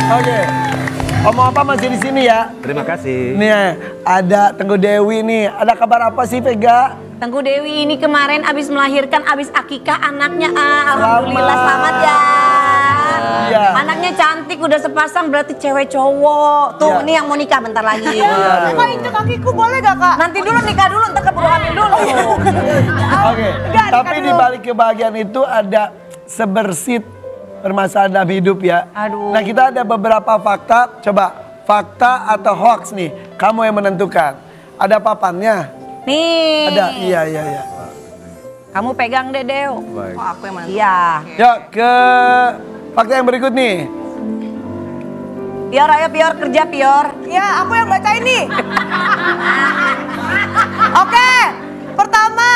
Oke. Omong apa masih di sini ya? Terima kasih. Nih ada Tengku Dewi nih. Ada kabar apa sih Vega? Tengku Dewi ini kemarin abis melahirkan, abis akikah anaknya. Alhamdulillah selamat ya. Iya. Anaknya cantik, udah sepasang berarti cewek cowok. Tuh ini yang mau nikah bentar lagi. Kak injek kakiku boleh gak kak? Nanti dulu nikah dulu, ntar keburu hamil dulu. Oke. Tapi di balik kebahagiaan itu ada sebersit permasalahan dalam hidup ya. Aduh. Nah kita ada beberapa fakta. Coba fakta atau hoax nih. Kamu yang menentukan. Ada papannya? Nih. Ada. Iya. Kamu pegang deh, Dew. Baik. Oh, aku yang mana? Iya. Yuk ke fakta yang berikut nih. Pior, ayo Pior, kerja Pior. Ya aku yang baca ini. Oke, pertama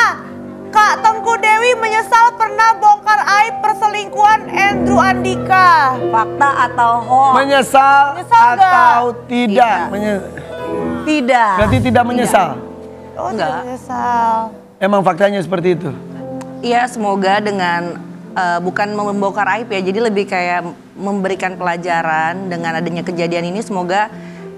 Kak Tengku Dewi menyesal pernah bongkar aib perselingkuhan Andrew Andika. Fakta atau hoax? Menyesal Menyesal nggak? atau tidak? Tidak. Berarti tidak menyesal. Oh Enggak. tidak menyesal. Emang faktanya seperti itu. Iya, semoga dengan bukan membongkar aib ya, jadi lebih kayak memberikan pelajaran dengan adanya kejadian ini. Semoga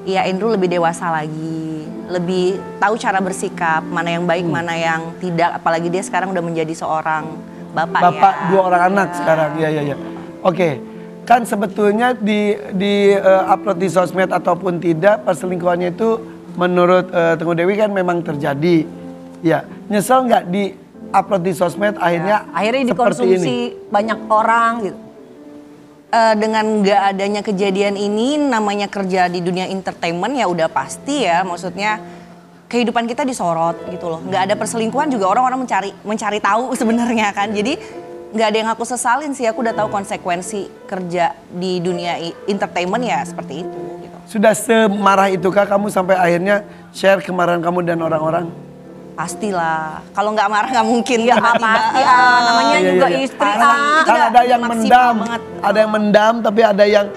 ya Andrew lebih dewasa lagi, lebih tahu cara bersikap, mana yang baik, mana yang tidak. Apalagi dia sekarang udah menjadi seorang bapak ya. Bapak 2 orang anak sekarang. Iya. Oke. Kan sebetulnya di upload di sosmed ataupun tidak, perselingkuhannya itu menurut Tengku Dewi kan memang terjadi. Ya, nyesel nggak di upload di sosmed akhirnya Akhirnya seperti dikonsumsi ini? banyak orang gitu. Dengan nggak adanya kejadian ini, namanya kerja di dunia entertainment ya udah pasti ya, maksudnya kehidupan kita disorot gitu loh. Nggak ada perselingkuhan juga orang-orang mencari tahu sebenarnya kan. Jadi nggak ada yang aku sesalin sih, aku udah tahu konsekuensi kerja di dunia entertainment ya seperti itu. Gitu. Sudah semarah itukah kamu sampai akhirnya share kemarahan kamu dan orang-orang? Pastilah, kalau nggak marah nggak mungkin. Ya tiba-tiba. pasti namanya Iya, juga iya. istri Itu Kan udah ada yang maksimal mendam, banget. ada yang mendam tapi ada yang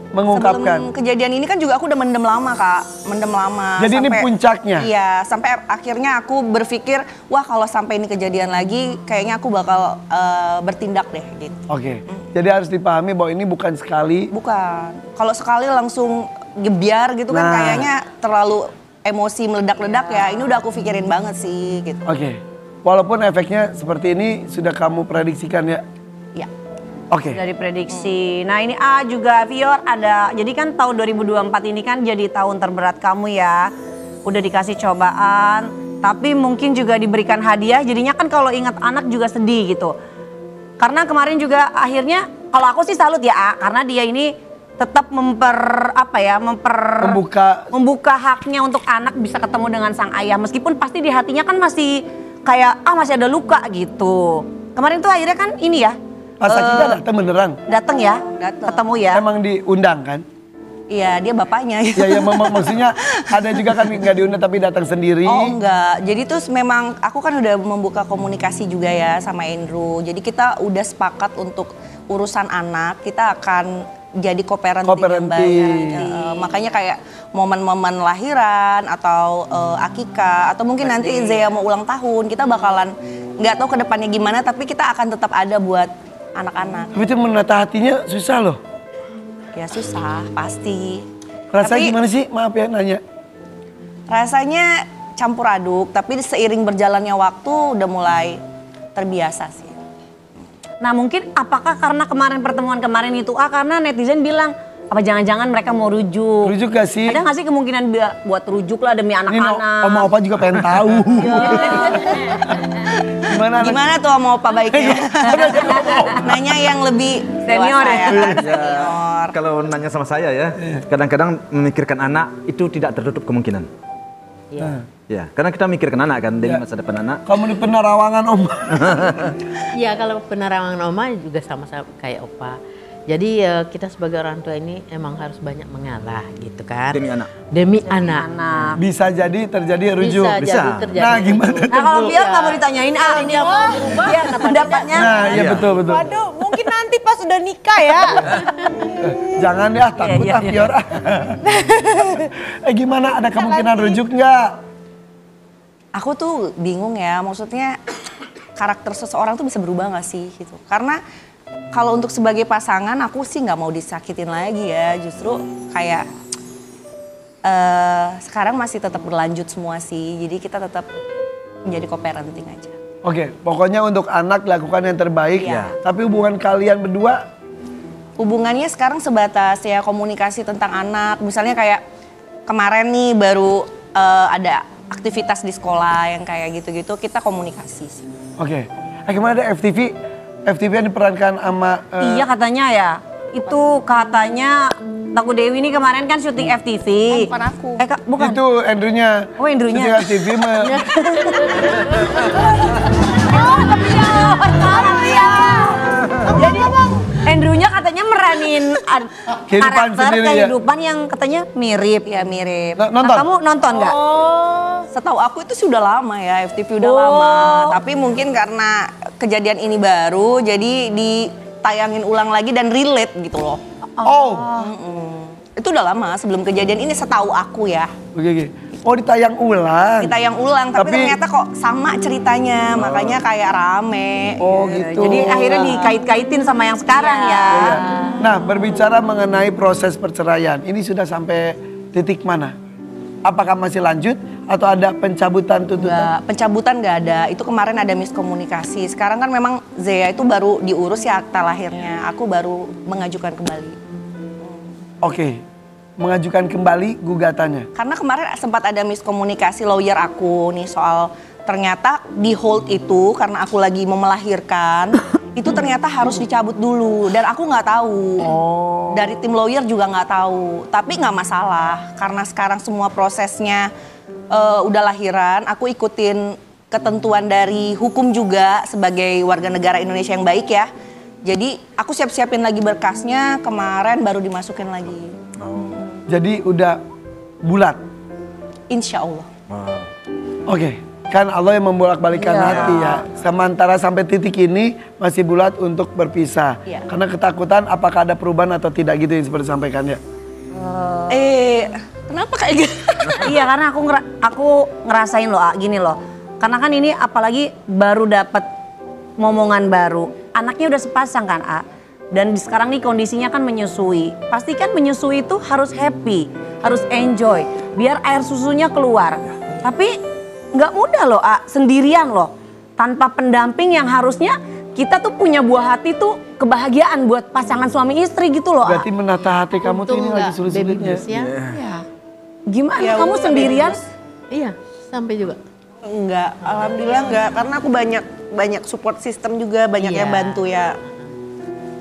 mengungkapkan. Sebelum kejadian ini kan juga aku udah mendem lama kak, mendem lama. Jadi ini puncaknya? Iya, sampai akhirnya aku berpikir, wah kalau sampai ini kejadian lagi, kayaknya aku bakal bertindak deh gitu. Oke, jadi harus dipahami bahwa ini bukan sekali. Bukan, kalau sekali langsung gebiar gitu kan Nah. kayaknya terlalu emosi meledak-ledak ya. Ini udah aku pikirin banget sih gitu. Oke, walaupun efeknya seperti ini sudah kamu prediksikan ya? Iya. Oke. Dari prediksi. Nah ini juga Pior ada, jadi kan tahun 2024 ini kan jadi tahun terberat kamu ya. Udah dikasih cobaan, tapi mungkin juga diberikan hadiah. Jadinya kan kalau ingat anak juga sedih gitu. Karena kemarin juga akhirnya, kalau aku sih salut ya, karena dia ini tetap membuka haknya untuk anak bisa ketemu dengan sang ayah. Meskipun pasti di hatinya kan masih kayak masih ada luka gitu. Kemarin tuh akhirnya kan ini ya. Pas Akika datang beneran? Datang ya, Dateng. ketemu ya. Emang diundang kan? Iya, dia bapaknya. Ya maksudnya ada juga kan nggak diundang tapi datang sendiri. Oh enggak, jadi tuh memang aku kan udah membuka komunikasi juga ya sama Andrew. Jadi kita udah sepakat untuk urusan anak, kita akan jadi co-parenting yang baik. Makanya kayak momen-momen lahiran atau akikah atau mungkin nanti Zea mau ulang tahun, kita bakalan nggak tahu ke depannya gimana, tapi kita akan tetap ada buat anak-anak. Tapi itu menata hatinya susah loh. Ya susah, pasti. Rasanya Tapi- gimana sih? Maaf ya nanya. Rasanya campur aduk, tapi seiring berjalannya waktu udah mulai terbiasa sih. Nah mungkin apakah karena pertemuan kemarin itu karena netizen bilang apa jangan-jangan mereka mau rujuk. Rujuk gak sih? Ada gak sih kemungkinan buat rujuk lah demi Ini anak-anak. Oma Opa juga pengen tahu. Gimana tuh sama opa baiknya? Nanya yang lebih Senior dewasa ya? Senior. Kalau nanya sama saya ya, kadang-kadang memikirkan anak itu tidak tertutup kemungkinan. Ya, karena kita mikirkan anak kan, demi masa depan anak. Kamu di penerawangan Om. Iya, kalau penerangan Oma juga sama-sama kayak Opa. Jadi kita sebagai orang tua ini emang harus banyak mengalah gitu kan. Demi anak. Demi anak. Bisa jadi terjadi rujuk. Bisa jadi terjadi. Nah gimana rujuk. Nah kalau tuh? biar kamu ditanyain Ini yang mau berubah, biar pendapatnya. Nah iya betul. Waduh, mungkin nanti pas udah nikah ya. Jangan ya, takut Iya, iya. Pior. Gimana, ada kemungkinan rujuk nggak? Aku tuh bingung ya, maksudnya karakter seseorang tuh bisa berubah gak sih gitu. Karena kalau untuk sebagai pasangan aku sih nggak mau disakitin lagi ya. Justru kayak sekarang masih tetap berlanjut semua sih. Jadi kita tetap menjadi co-parenting aja. Oke, pokoknya untuk anak lakukan yang terbaik. Iya. Tapi hubungan kalian berdua? Hubungannya sekarang sebatas ya komunikasi tentang anak. Misalnya kayak kemarin nih baru ada aktivitas di sekolah yang kayak gitu-gitu, kita komunikasi sih. Oke. Kemarin ada FTV yang diperankan sama... Iya katanya ya. Itu katanya Tangku Dewi ini kemarin kan syuting FTV. Bukan aku. Bukan. Itu Andrew-nya. Oh, Andrew-nya. Syuting FTV Jadi Andrew-nya katanya meranin Kehidupan karakter sendiri ya? kehidupan yang katanya mirip. Ya mirip. Nonton? Nah, kamu nonton nggak? Setahu aku itu sudah lama ya, FTV udah lama. Tapi mungkin karena kejadian ini baru, jadi ditayangin ulang lagi dan relate gitu loh. Oh. Itu udah lama sebelum kejadian ini setahu aku ya. Oke. Oh, ditayang ulang. Ditayang ulang, tapi ternyata kok sama ceritanya, makanya kayak rame. Oh gitu. Jadi akhirnya dikait-kaitin sama yang sekarang ya. Iya. Nah, berbicara mengenai proses perceraian, ini sudah sampai titik mana? Apakah masih lanjut atau ada pencabutan tuntutan? Nggak, pencabutan nggak ada, itu kemarin ada miskomunikasi. Sekarang kan memang Zea itu baru diurus ya akta lahirnya, aku baru mengajukan kembali. Oke, mengajukan kembali gugatannya. Karena kemarin sempat ada miskomunikasi lawyer aku nih soal ternyata di hold itu karena aku lagi mau melahirkan, itu ternyata harus dicabut dulu dan aku nggak tahu. Dari tim lawyer juga nggak tahu, tapi nggak masalah karena sekarang semua prosesnya udah lahiran, aku ikutin ketentuan dari hukum juga sebagai warga negara Indonesia yang baik ya. Jadi aku siap-siapin lagi berkasnya, kemarin baru dimasukin lagi. Jadi udah bulat? Insya Allah. Oke, kan Allah yang membolak-balikan hati ya. Sementara sampai titik ini masih bulat untuk berpisah. Iya. Karena ketakutan apakah ada perubahan atau tidak gitu yang seperti disampaikan ya. Kenapa kayak gitu? Iya, karena aku ngerasain loh, gini loh. Karena kan ini apalagi baru dapat momongan baru. Anaknya udah sepasang kan, A. Dan sekarang nih kondisinya kan menyusui. Pasti kan menyusui itu harus happy, harus enjoy. Biar air susunya keluar. Tapi nggak mudah loh, A. Sendirian loh. Tanpa pendamping yang harusnya kita tuh punya buah hati tuh kebahagiaan buat pasangan suami istri gitu loh, A. Berarti menata hati kamu tuh ini lagi sulit-sulitnya. Ya. Ya. Gimana Ya, kamu udah, sendirian? Iya, sampai juga. Enggak, alhamdulillah enggak. Karena aku banyak support system juga, banyak Iya. yang bantu ya.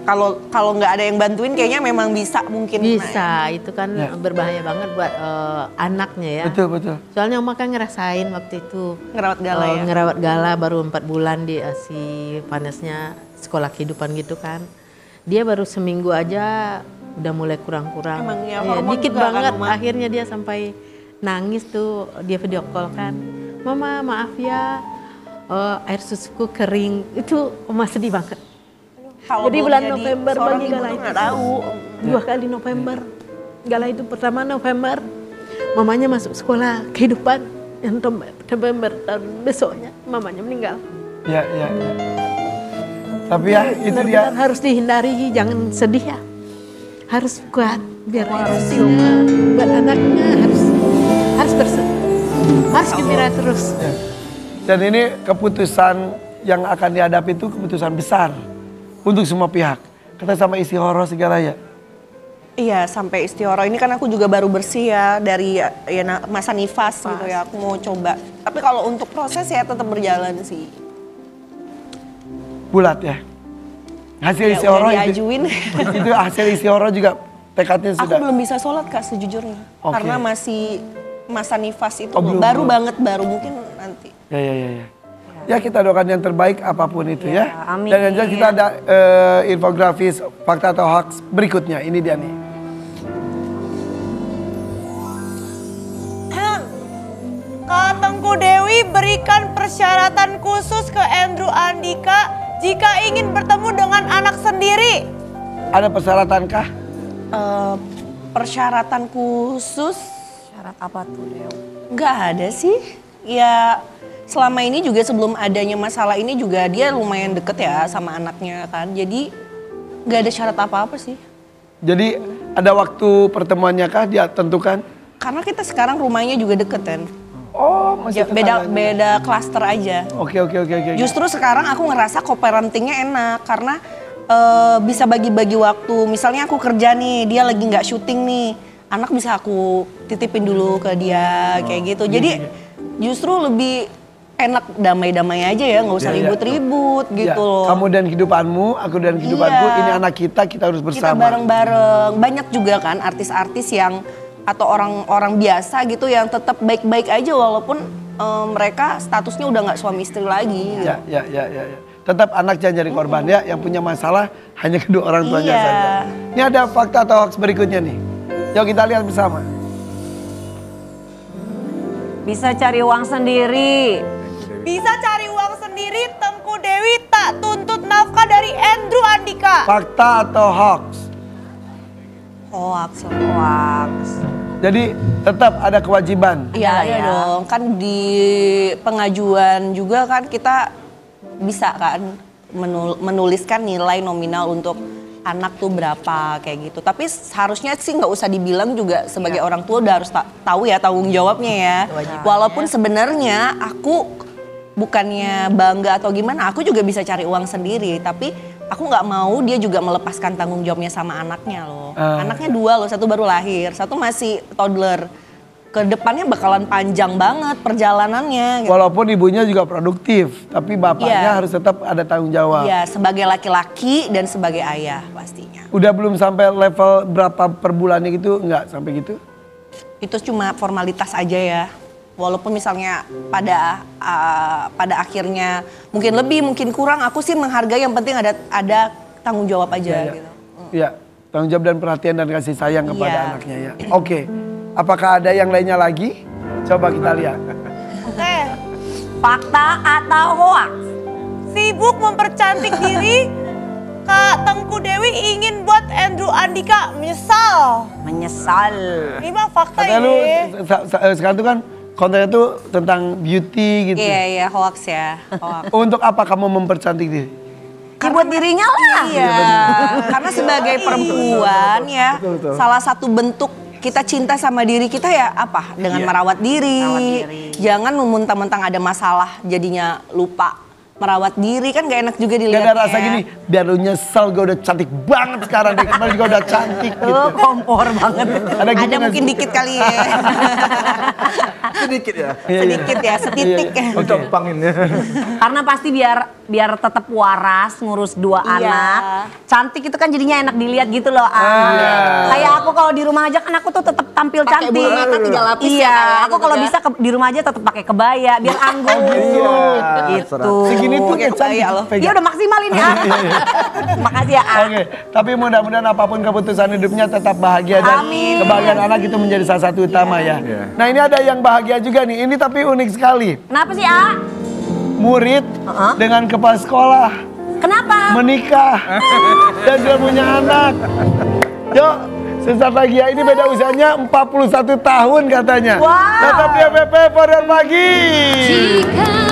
Kalau nggak ada yang bantuin kayaknya memang bisa mungkin. Bisa, itu kan Ya. berbahaya banget buat anaknya ya. Betul. Soalnya Oma kan ngerasain waktu itu. Ngerawat Gala ya. Ngerawat Gala baru 4 bulan di si panasnya sekolah kehidupan gitu kan. Dia baru seminggu aja udah mulai kurang-kurang. Emang ya, Iya, hormon dikit juga kan, banget. Oma. Akhirnya dia sampai nangis tuh, dia video call kan. Mama maaf ya, air susuku kering. Itu Oma sedih banget. Kalau Jadi belum bulan jadi November seorang bagi ibu Gala tuh itu. nggak tahu. 2 kali November. Gala itu pertama November. Mamanya masuk sekolah kehidupan yang November dan besoknya mamanya meninggal. Ya. Tapi ya itu dia. Benar-benar harus dihindari, jangan sedih ya. Harus kuat biar harus buat anaknya harus harus gembira terus. Ya. Dan ini keputusan yang akan dihadapi itu keputusan besar untuk semua pihak. Kata sama istihoro segala ya. Iya, sampai istihoro ini kan aku juga baru bersih ya dari masa nifas gitu ya. Aku mau coba. Tapi kalau untuk proses ya tetap berjalan sih. Bulat ya. Hasil Ya, istihoro udah itu, diajuin. itu hasil istihoro juga tekadnya Aku sudah. belum bisa sholat Kak sejujurnya. Oke. Karena masih masa nifas itu Oh, belum, baru belum. banget, baru mungkin nanti. Ya. Ya kita doakan yang terbaik apapun itu ya. amin. Dan yang jelas kita ada infografis fakta atau hoax berikutnya. Ini dia nih. Kak Tengku Dewi berikan persyaratan khusus ke Andrew Andika jika ingin bertemu dengan anak sendiri. Ada persyaratankah? Persyaratan khusus Syarat apa tuh, Dew? nggak ada sih. Ya selama ini juga sebelum adanya masalah ini juga dia lumayan deket ya sama anaknya kan. Jadi Nggak ada syarat apa-apa sih. Jadi ada waktu pertemuannya kah dia tentukan? Karena kita sekarang rumahnya juga deket kan. Oh, masih Beda klaster aja. Oke. Justru sekarang aku ngerasa co-parentingnya enak karena bisa bagi-bagi waktu. Misalnya aku kerja nih, dia lagi nggak syuting nih, anak bisa aku titipin dulu ke dia kayak gitu. Jadi justru lebih enak damai-damai aja ya, nggak usah ribut-ribut gitu loh. Kamu dan kehidupanmu, aku dan kehidupanku, ini anak kita harus bersama. Kita bareng-bareng. Banyak juga kan artis-artis yang atau orang-orang biasa gitu yang tetap baik-baik aja walaupun mereka statusnya udah nggak suami istri lagi. Ya. Tetap anak jangan jadi korban ya, yang punya masalah hanya kedua orang tuanya saja. Ini ada fakta atau hoax berikutnya nih. Yuk kita lihat bersama. Bisa cari uang sendiri. Bisa cari uang sendiri, Tengku Dewi tak tuntut nafkah dari Andrew Andika. Fakta atau hoax? Hoax. Jadi tetap ada kewajiban. Iya dong, kan di pengajuan juga kan kita bisa kan menuliskan nilai nominal untuk anak tuh berapa kayak gitu. Tapi seharusnya sih nggak usah dibilang juga sebagai orang tua udah harus tahu ya tanggung jawabnya ya. Walaupun sebenarnya aku bukannya bangga atau gimana, aku juga bisa cari uang sendiri. Tapi aku nggak mau dia juga melepaskan tanggung jawabnya sama anaknya loh. Anaknya 2 loh, 1 baru lahir, 1 masih toddler. Kedepannya bakalan panjang banget perjalanannya. Gitu. Walaupun ibunya juga produktif, tapi bapaknya harus tetap ada tanggung jawab. Iya, sebagai laki-laki dan sebagai ayah pastinya. Udah belum sampai level berapa per bulannya gitu, nggak sampai gitu? Itu cuma formalitas aja ya. Walaupun misalnya pada akhirnya mungkin lebih, mungkin kurang, aku sih menghargai yang penting ada tanggung jawab aja gitu. Iya, tanggung jawab dan perhatian dan kasih sayang kepada anaknya ya. Oke. Apakah ada yang lainnya lagi? Coba kita lihat. Oke. Fakta atau hoax? Sibuk mempercantik diri, Kak Tengku Dewi ingin buat Andrew Andika menyesal. Menyesal. Ini mah fakta Katanya lu ini. sekarang tuh kan kontennya tuh tentang beauty gitu. Iya, hoax ya. Hoax. Untuk apa kamu mempercantik diri? Buat dirinya lah. Iya, karena sebagai perempuan ya, salah satu bentuk kita cinta sama diri kita ya apa? Dengan merawat diri. Jangan memuntang-mentang ada masalah jadinya lupa merawat diri, kan gak enak juga Gak dilihatnya. ada rasa gini, biar lu nyesel gue udah cantik banget sekarang. Kemarin juga udah cantik gitu. Kompor banget. Ada gitu Ada nggak mungkin sih? dikit kali ya. Sedikit ya. Sedikit ya, setitik. Untuk panginnya. Karena pasti biar tetap waras ngurus 2 anak. Cantik itu kan jadinya enak dilihat gitu loh. Kayak aku kalau di rumah aja kan aku tuh tetap tampil Pakai cantik. bulu mata 3 lapis Iya, ya, aku kalau bisa di rumah aja tetap pakai kebaya biar anggun. Gitu. Segini tuh Pakai kayak cantik. kebaya loh. Dia udah maksimal ini ah. Makasih ya ah. Oke, tapi mudah-mudahan apapun keputusan hidupnya tetap bahagia dan Amin. kebahagiaan anak itu menjadi salah satu utama ya. Nah ini ada yang bahagia juga nih, ini tapi unik sekali. Kenapa sih ah? Murid dengan kepala sekolah Kenapa? menikah dan sudah punya anak. Yuk, sesaat lagi ya, ini beda usianya 41 tahun katanya. Wow. Tetap di FVP for Your Pagi. Jika